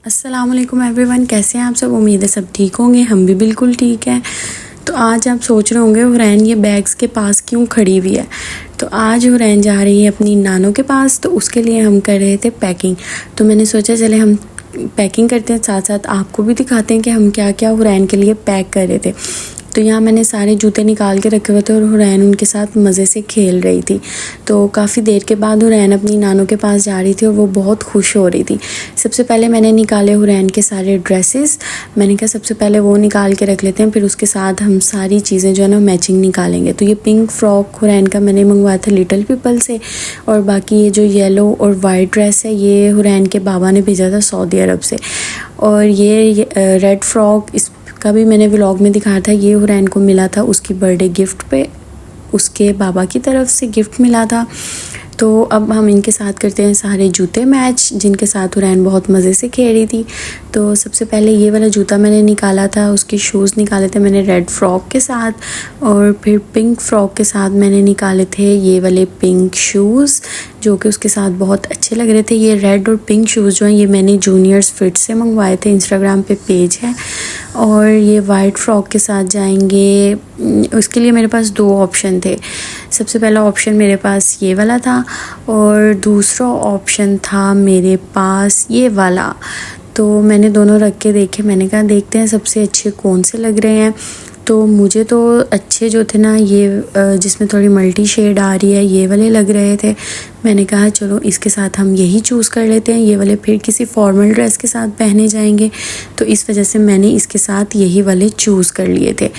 अस्सलाम वालेकुम एवरीवन, कैसे हैं आप सब। उम्मीद है सब ठीक होंगे, हम भी बिल्कुल ठीक हैं। तो आज आप सोच रहे होंगे हुरैन ये बैग्स के पास क्यों खड़ी हुई है। तो आज हुरैन जा रही है अपनी नानों के पास, तो उसके लिए हम कर रहे थे पैकिंग। तो मैंने सोचा चले हम पैकिंग करते हैं, साथ साथ आपको भी दिखाते हैं कि हम क्या क्या हुरैन के लिए पैक कर रहे थे। तो यहाँ मैंने सारे जूते निकाल के रखे हुए थे और हुरैन उनके साथ मज़े से खेल रही थी। तो काफ़ी देर के बाद हुरैन अपनी नानों के पास जा रही थी और वो बहुत खुश हो रही थी। सबसे पहले मैंने निकाले हुरैन के सारे ड्रेसेस। मैंने कहा सबसे पहले वो निकाल के रख लेते हैं, फिर उसके साथ हम सारी चीज़ें जो है ना मैचिंग निकालेंगे। तो ये पिंक फ्रॉक हुरैन का मैंने मंगवाया था लिटिल पीपल से, और बाकी ये जो येलो और वाइट ड्रेस है ये हुरैन के बाबा ने भेजा था सऊदी अरब से। और ये रेड फ्रॉक का भी मैंने व्लॉग में दिखाया था, ये हुरैन को मिला था उसकी बर्थडे गिफ्ट पे, उसके बाबा की तरफ से गिफ्ट मिला था। तो अब हम इनके साथ करते हैं सारे जूते मैच, जिनके साथ हुरैन बहुत मज़े से खेल रही थी। तो सबसे पहले ये वाला जूता मैंने निकाला था, उसके शूज़ निकाले थे मैंने रेड फ्रॉक के साथ, और फिर पिंक फ्रॉक के साथ मैंने निकाले थे ये वाले पिंक शूज़ जो कि उसके साथ बहुत अच्छे लग रहे थे। ये रेड और पिंक शूज़ जो हैं ये मैंने जूनियर्स फिट से मंगवाए थे, इंस्टाग्राम पे पेज है। और ये वाइट फ्रॉक के साथ जाएंगे, उसके लिए मेरे पास दो ऑप्शन थे। सबसे पहला ऑप्शन मेरे पास ये वाला था और दूसरा ऑप्शन था मेरे पास ये वाला। तो मैंने दोनों रख के देखे, मैंने कहा देखते हैं सबसे अच्छे कौन से लग रहे हैं। तो मुझे तो अच्छे जो थे ना ये जिसमें थोड़ी मल्टी शेड आ रही है ये वाले लग रहे थे। मैंने कहा चलो इसके साथ हम यही चूज़ कर लेते हैं, ये वाले फिर किसी फॉर्मल ड्रेस के साथ पहने जाएंगे, तो इस वजह से मैंने इसके साथ यही वाले चूज़ कर लिए थे।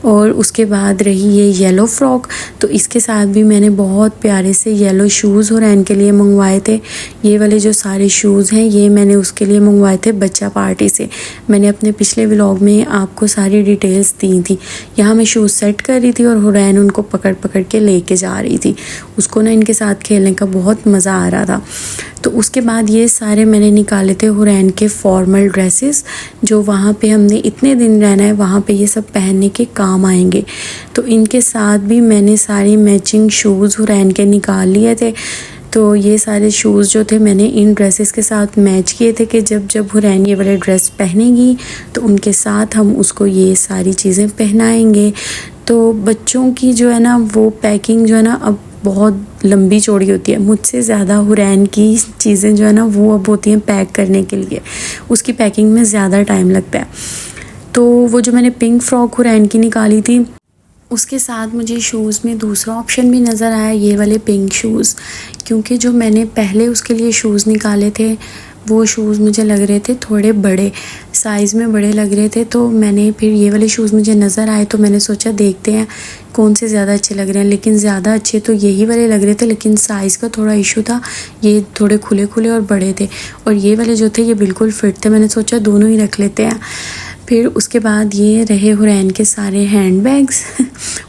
और उसके बाद रही ये येलो फ्रॉक, तो इसके साथ भी मैंने बहुत प्यारे से येलो शूज़ हुरैन के लिए मंगवाए थे। ये वाले जो सारे शूज़ हैं ये मैंने उसके लिए मंगवाए थे बच्चा पार्टी से। मैंने अपने पिछले व्लॉग में आपको सारी डिटेल्स दी थी। यहाँ मैं शूज़ सेट कर रही थी और हुरैन उनको पकड़ पकड़ के लेके जा रही थी। उसको ना इनके साथ खेलने का बहुत मज़ा आ रहा था। तो उसके बाद ये सारे मैंने निकाले थे हुरैन के फॉर्मल ड्रेसेस, जो वहाँ पे हमने इतने दिन रहना है वहाँ पे ये सब पहनने के काम आएंगे। तो इनके साथ भी मैंने सारी मैचिंग शूज़ हुरैन के निकाल लिए थे। तो ये सारे शूज़ जो थे मैंने इन ड्रेसेस के साथ मैच किए थे कि जब जब हुरैन ये वाले ड्रेस पहनेगी तो उनके साथ हम उसको ये सारी चीज़ें पहनाएंगे। तो बच्चों की जो है ना वो पैकिंग जो है ना अब बहुत लंबी चौड़ी होती है। मुझसे ज़्यादा हुरैन की चीज़ें जो है ना वो अब होती हैं पैक करने के लिए, उसकी पैकिंग में ज़्यादा टाइम लगता है। तो वो जो मैंने पिंक फ़्रॉक हुरैन की निकाली थी उसके साथ मुझे शूज़ में दूसरा ऑप्शन भी नज़र आया, ये वाले पिंक शूज़। क्योंकि जो मैंने पहले उसके लिए शूज़ निकाले थे वो शूज़ मुझे लग रहे थे थोड़े बड़े साइज़ में, बड़े लग रहे थे। तो मैंने फिर ये वाले शूज़ मुझे नज़र आए तो मैंने सोचा देखते हैं कौन से ज़्यादा अच्छे लग रहे हैं। लेकिन ज़्यादा अच्छे तो यही वाले लग रहे थे, लेकिन साइज़ का थोड़ा इशू था, ये थोड़े खुले खुले और बड़े थे। और ये वाले जो थे ये बिल्कुल फिट थे, मैंने सोचा दोनों ही रख लेते हैं। फिर उसके बाद ये रहे हुरैन के सारे हैंड बैग्स।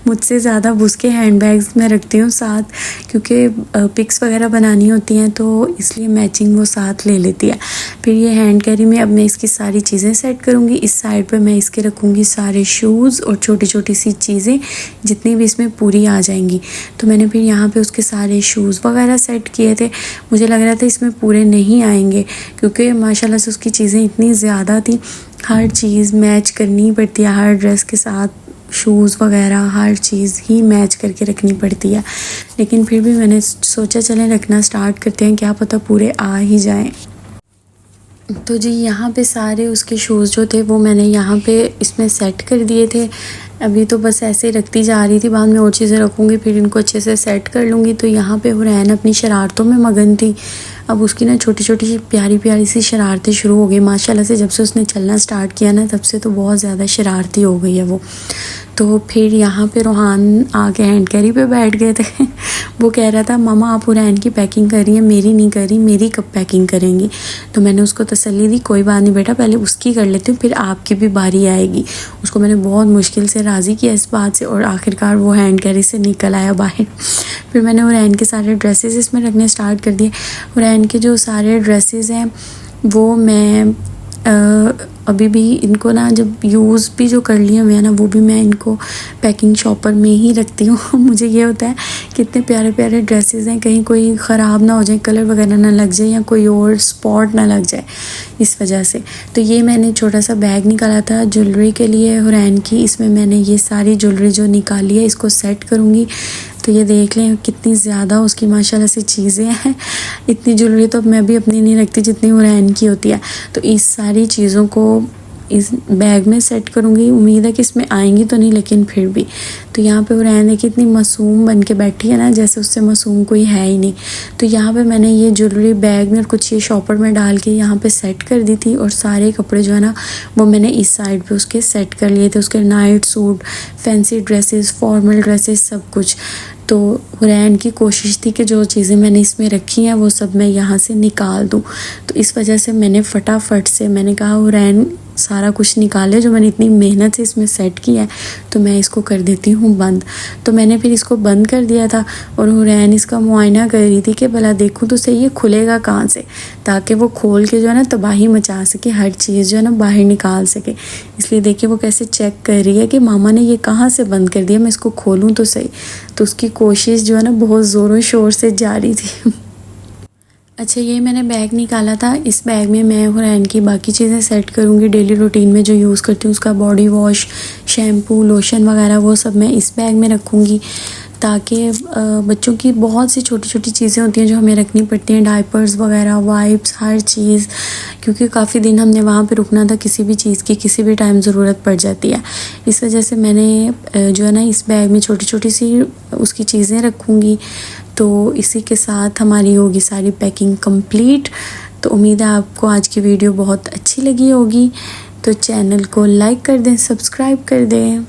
मुझसे ज़्यादा उसके हैंड बैग्स मैं रखती हूँ साथ, क्योंकि पिक्स वगैरह बनानी होती हैं तो इसलिए मैचिंग वो साथ ले लेती है। फिर ये हैंड कैरी में अब मैं इसकी सारी चीज़ें सेट करूँगी। इस साइड पे मैं इसके रखूँगी सारे शूज़ और छोटी छोटी सी चीज़ें जितनी भी इसमें पूरी आ जाएंगी। तो मैंने फिर यहाँ पे उसके सारे शूज़ वगैरह सेट किए थे। मुझे लग रहा था इसमें पूरे नहीं आएंगे क्योंकि माशाल्लाह से उसकी चीज़ें इतनी ज़्यादा थी, हर चीज़ मैच करनी पड़ती है, हर ड्रेस के साथ शूज़ वगैरह हर चीज़ ही मैच करके रखनी पड़ती है। लेकिन फिर भी मैंने सोचा चलें रखना स्टार्ट करते हैं, क्या पता पूरे आ ही जाएं। तो जी यहाँ पे सारे उसके शूज़ जो थे वो मैंने यहाँ पे इसमें सेट कर दिए थे। अभी तो बस ऐसे रखती जा रही थी, बाद में और चीज़ें रखूँगी फिर इनको अच्छे से सेट कर लूँगी। तो यहाँ पे हुरैन अपनी शरारतों में मगन थी। अब उसकी ना छोटी छोटी प्यारी प्यारी सी शरारतें शुरू हो गई माशाल्लाह से। जब से उसने चलना स्टार्ट किया ना तब से तो बहुत ज़्यादा शरारती हो गई है वो। तो फिर यहाँ पे रोहान आके हैंड कैरी पे बैठ गए थे। वो कह रहा था मामा आप हुरैन की पैकिंग कर रही हैं, मेरी नहीं कर रही, मेरी कब पैकिंग करेंगी। तो मैंने उसको तसल्ली दी, कोई बात नहीं बेटा, पहले उसकी कर लेती हूँ फिर आपकी भी बारी आएगी। उसको मैंने बहुत मुश्किल से राज़ी किया इस बात से और आखिरकार वो हैंड कैरी से निकल आया बाहर। फिर मैंने हुरैन के सारे ड्रेसेस इसमें रखने स्टार्ट कर दिए। हुरैन के जो सारे ड्रेसेस हैं वो मैं अभी भी इनको ना जब यूज़ भी जो कर लिए हुए हैं ना वो भी मैं इनको पैकिंग शॉपर में ही रखती हूँ। मुझे ये होता है कितने प्यारे प्यारे ड्रेसेस हैं, कहीं कोई ख़राब ना हो जाए, कलर वगैरह ना लग जाए या कोई और स्पॉट ना लग जाए, इस वजह से। तो ये मैंने छोटा सा बैग निकाला था ज्वेलरी के लिए हुरैन की। इसमें मैंने ये सारी ज्वेलरी जो निकाली है इसको सेट करूँगी। तो ये देख लें कितनी ज़्यादा उसकी माशाल्लाह से चीज़ें हैं। इतनी ज्वेलरी तो मैं भी अपनी नहीं रखती जितनी हुरैन की होती है। तो इस सारी चीज़ों को इस बैग में सेट करूँगी। उम्मीद है कि इसमें आएंगी तो नहीं, लेकिन फिर भी। तो यहाँ पे हुरैन देखिए इतनी मासूम बन के बैठी है ना, जैसे उससे मासूम कोई है ही नहीं। तो यहाँ पे मैंने ये ज्वेलरी बैग में और कुछ ये शॉपर में डाल के यहाँ पे सेट कर दी थी, और सारे कपड़े जो है ना वो मैंने इस साइड पे उसके सेट कर लिए थे। उसके night suit, fancy dresses, formal dresses, सब कुछ। तो हुरैन की कोशिश थी कि जो चीज़ें मैंने इसमें रखी हैं वो सब मैं यहाँ से निकाल दूँ। तो इस वजह से मैंने फटाफट से मैंने कहा हुरैन सारा कुछ निकाले जो मैंने इतनी मेहनत से इसमें सेट किया है, तो मैं इसको कर देती हूँ बंद। तो मैंने फिर इसको बंद कर दिया था, और हुरैन इसका मुआयना कर रही थी कि भला देखूँ तो सही ये खुलेगा कहाँ से, ताकि वो खोल के जो है ना तबाही मचा सके, हर चीज़ जो है ना बाहर निकाल सके। इसलिए देखिए वो कैसे चेक कर रही है कि मामा ने ये कहाँ से बंद कर दिया, मैं इसको खोलूँ तो सही। तो उसकी कोशिश जो है ना बहुत ज़ोरों शोर से जारी थी। अच्छा, ये मैंने बैग निकाला था। इस बैग में मैं हुरैन की बाकी चीज़ें सेट करूँगी डेली रूटीन में जो यूज़ करती हूँ, उसका बॉडी वॉश, शैम्पू, लोशन वगैरह वो सब मैं इस बैग में रखूँगी, ताकि बच्चों की बहुत सी छोटी छोटी चीज़ें होती हैं जो हमें रखनी पड़ती हैं, डायपर्स वगैरह, वाइप्स, हर चीज़, क्योंकि काफ़ी दिन हमने वहाँ पे रुकना था, किसी भी चीज़ की किसी भी टाइम ज़रूरत पड़ जाती है। इस वजह से मैंने जो है ना इस बैग में छोटी छोटी सी उसकी चीज़ें रखूँगी। तो इसी के साथ हमारी होगी सारी पैकिंग कंप्लीट। तो उम्मीद है आपको आज की वीडियो बहुत अच्छी लगी होगी। तो चैनल को लाइक कर दें, सब्सक्राइब कर दें।